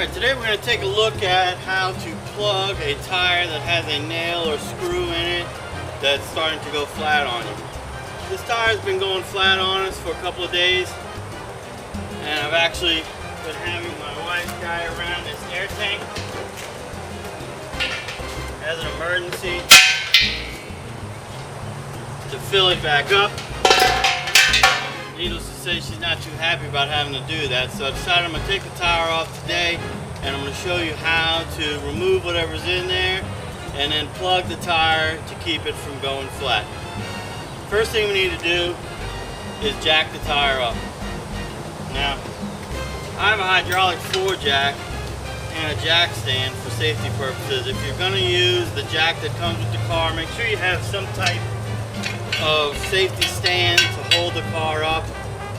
Alright, today we're going to take a look at how to plug a tire that has a nail or screw in it that's starting to go flat on you. This tire has been going flat on us for a couple of days, and I've actually been having my wife guy around this air tank as an emergency to fill it back up. Needless to say, she's not too happy about having to do that, so I decided I'm going to take the tire off today and I'm going to show you how to remove whatever's in there and then plug the tire to keep it from going flat. First thing we need to do is jack the tire up. Now, I have a hydraulic floor jack and a jack stand for safety purposes. If you're going to use the jack that comes with the car, make sure you have some type of safety stand to hold the car up.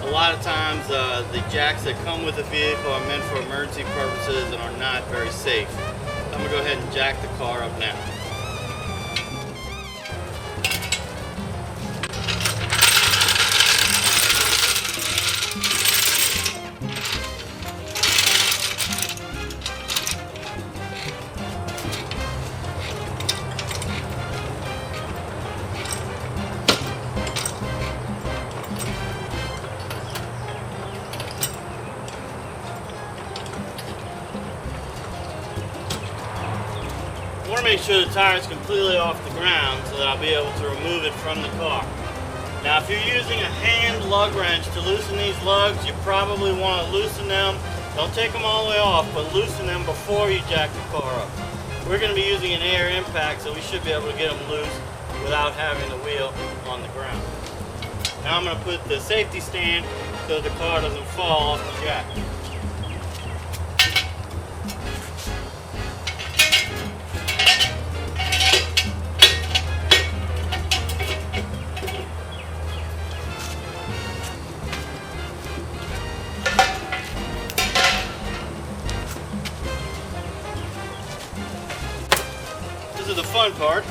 A lot of times the jacks that come with the vehicle are meant for emergency purposes and are not very safe. So I'm going to go ahead and jack the car up now. I want to make sure the tire is completely off the ground so that I'll be able to remove it from the car. Now, if you're using a hand lug wrench to loosen these lugs, you probably want to loosen them. Don't take them all the way off, but loosen them before you jack the car up. We're going to be using an air impact, so we should be able to get them loose without having the wheel on the ground. Now I'm going to put the safety stand so the car doesn't fall off the jack. This is the fun part.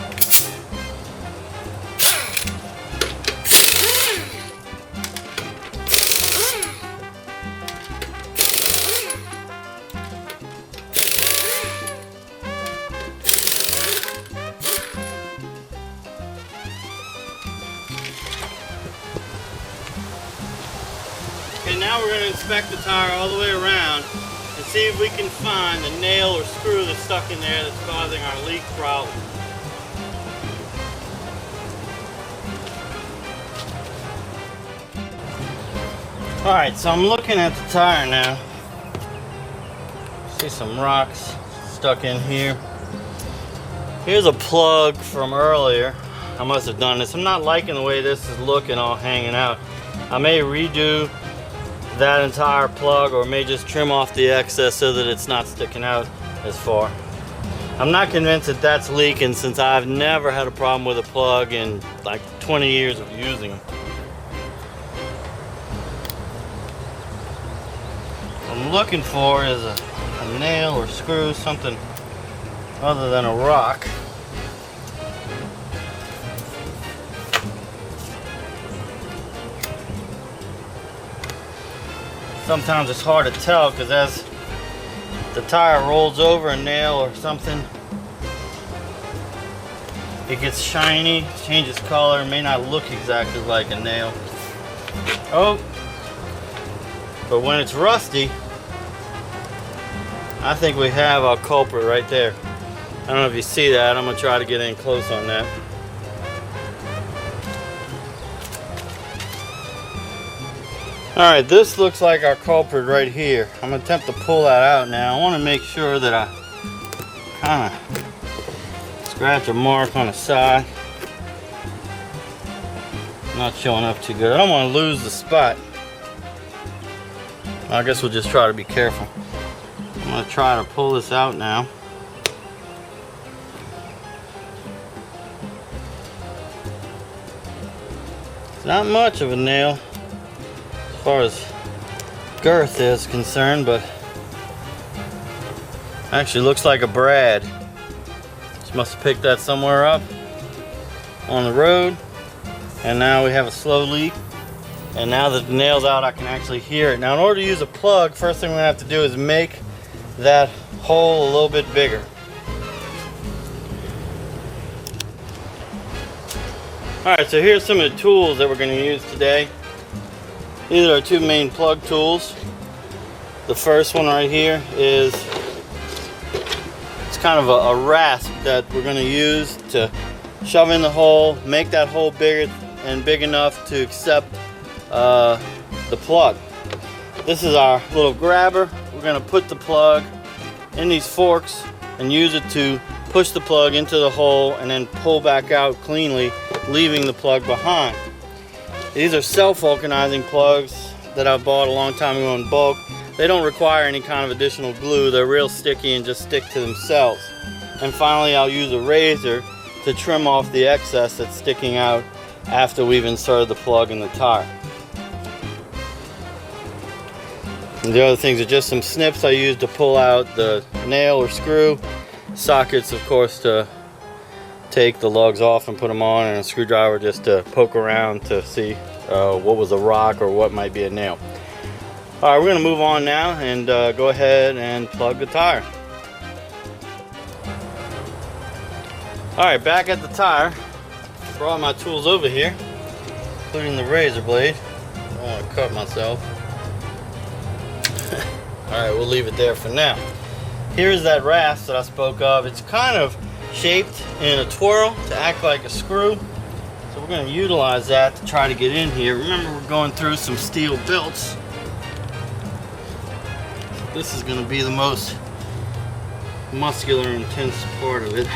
Okay, now we're going to inspect the tire all the way around and see if we can find the nail or screw that's stuck in there that's causing our leak problem. Alright, so I'm looking at the tire now. See some rocks stuck in here. Here's a plug from earlier. I must have done this. I'm not liking the way this is looking, all hanging out. I may redo that entire plug, or may just trim off the excess so that it's not sticking out as far. I'm not convinced that that's leaking, since I've never had a problem with a plug in like 20 years of using them. What I'm looking for is a nail or screw, something other than a rock. Sometimes it's hard to tell because as the tire rolls over a nail or something, it gets shiny, changes color, may not look exactly like a nail. Oh, but when it's rusty, I think we have our culprit right there. I don't know if you see that. I'm going to try to get in close on that. Alright, this looks like our culprit right here. I'm going to attempt to pull that out now. I want to make sure that I kind of scratch a mark on the side. Not showing up too good. I don't want to lose the spot. I guess we'll just try to be careful. I'm going to try to pull this out now. It's not much of a nail as far as girth is concerned, but actually looks like a brad. Just must have picked that somewhere up on the road, and now we have a slow leak. And now that the nail's out, I can actually hear it. Now, in order to use a plug, first thing we're gonna have to do is make that hole a little bit bigger. Alright, so here's some of the tools that we're going to use today. These are our two main plug tools. The first one right here is, it's kind of a rasp that we're going to use to shove in the hole, make that hole bigger and big enough to accept the plug. This is our little grabber. We're going to put the plug in these forks and use it to push the plug into the hole and then pull back out cleanly, leaving the plug behind. These are self-vulcanizing plugs that I bought a long time ago in bulk. They don't require any kind of additional glue. They're real sticky and just stick to themselves. And finally, I'll use a razor to trim off the excess that's sticking out after we've inserted the plug in the tire. And the other things are just some snips I use to pull out the nail or screw. Sockets, of course, to take the lugs off and put them on, and a screwdriver just to poke around to see what was a rock or what might be a nail. Alright, we're going to move on now and go ahead and plug the tire. Alright, back at the tire. Brought my tools over here, including the razor blade. I don't want to cut myself. Alright, we'll leave it there for now. Here's that rasp that I spoke of. It's kind of shaped in a twirl to act like a screw. So we're going to utilize that to try to get in here. Remember, we're going through some steel belts. This is going to be the most muscular, intense part of it.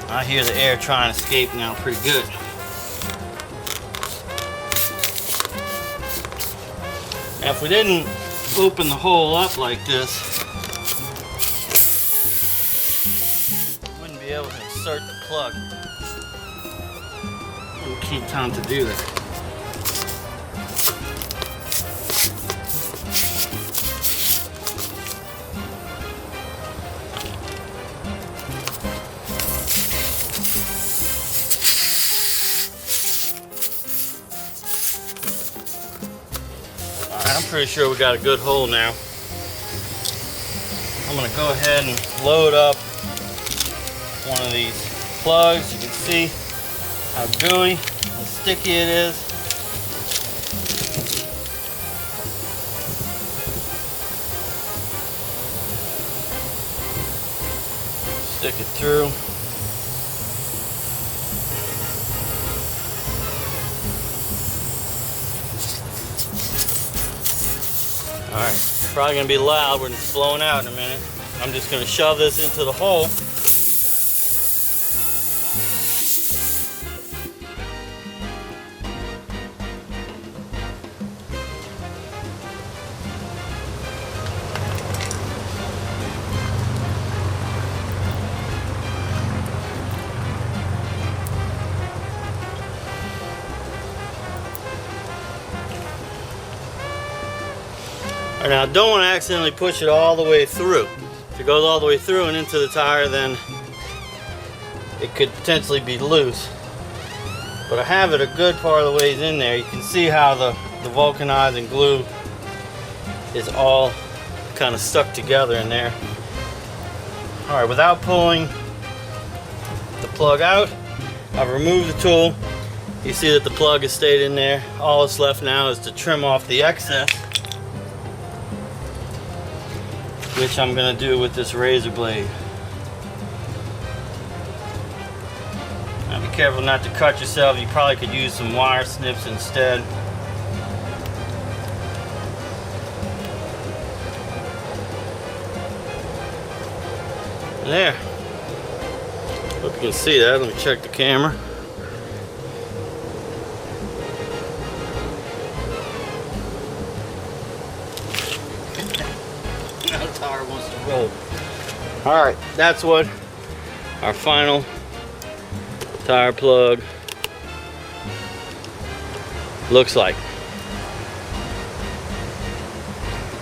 I hear the air trying to escape now pretty good. Now if we didn't open the hole up like this, we wouldn't be able to insert the plug. Wouldn't keep time to do that. I'm pretty sure we got a good hole now. I'm going to go ahead and load up one of these plugs. You can see how gooey and sticky it is. Stick it through. Alright, probably going to be loud when it's blowing out in a minute. I'm just going to shove this into the hole. Now, don't want to accidentally push it all the way through. If it goes all the way through and into the tire, then it could potentially be loose. But I have it a good part of the ways in there. You can see how the vulcanizing glue is all kind of stuck together in there. Alright, without pulling the plug out, I've removed the tool. You see that the plug has stayed in there. All that's left now is to trim off the excess, which I'm going to do with this razor blade. Now be careful not to cut yourself. You probably could use some wire snips instead. There. Hope you can see that. Let me check the camera. Tire wants to roll. Alright, that's what our final tire plug looks like.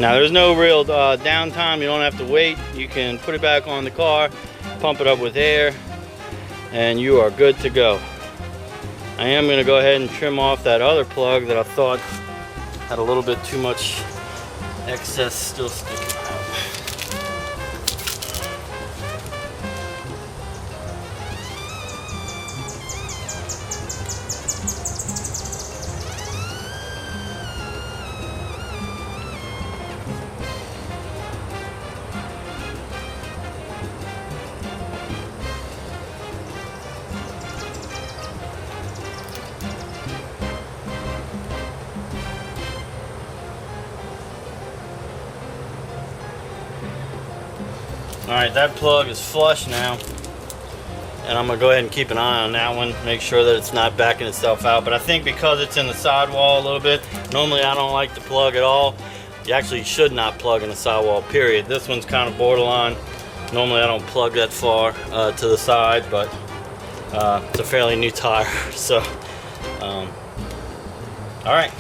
Now there's no real downtime. You don't have to wait. You can put it back on the car, pump it up with air, and you are good to go. I am going to go ahead and trim off that other plug that I thought had a little bit too much excess still sticking out. Alright, that plug is flush now, and I'm going to go ahead and keep an eye on that one, make sure that it's not backing itself out. But I think because it's in the sidewall a little bit, normally I don't like to plug at all. You actually should not plug in the sidewall, period. This one's kind of borderline. Normally I don't plug that far to the side, but it's a fairly new tire. So, alright.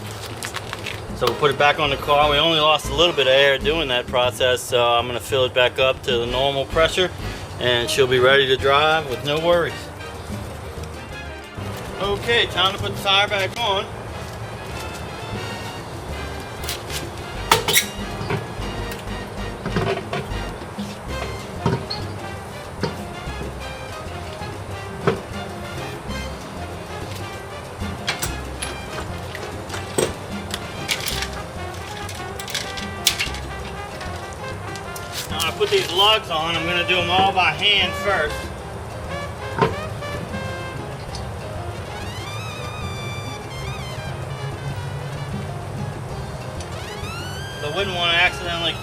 So we'll put it back on the car. We only lost a little bit of air doing that process, so I'm going to fill it back up to the normal pressure, and she'll be ready to drive with no worries. Okay, time to put the tire back on. Now I put these lugs on, I'm going to do them all by hand first. I wouldn't want to accidentally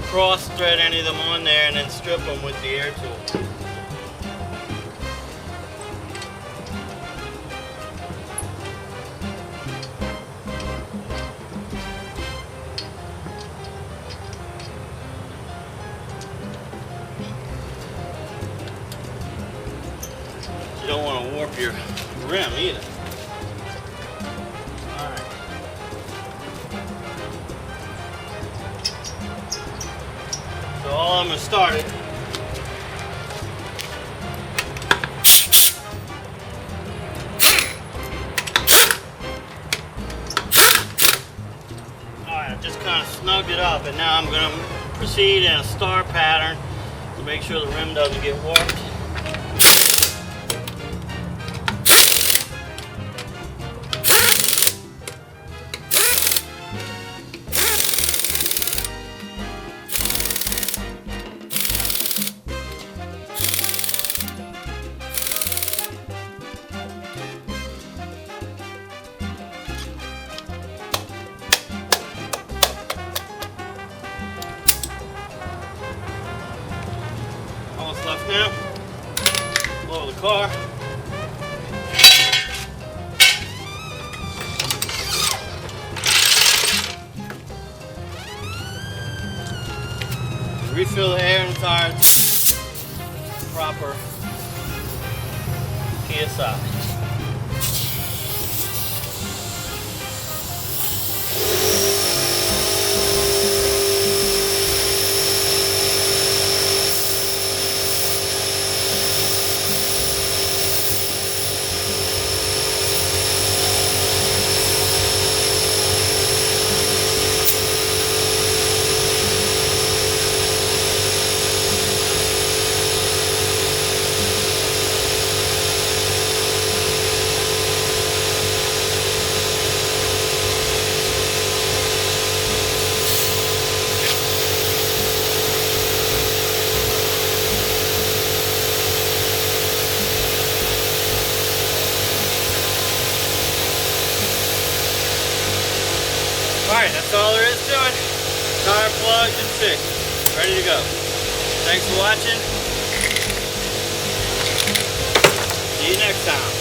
cross thread any of them on there and then strip them with the air tool. You don't want to warp your rim either. Alright. So all I'm going to start it. Alright, I've just kind of snugged it up, and now I'm going to proceed in a star pattern to make sure the rim doesn't get warped. Left now, blow the car. Refill the air in the tire, proper PSI. Alright, that's all there is to it. Tire plugged and fixed. Ready to go. Thanks for watching. See you next time.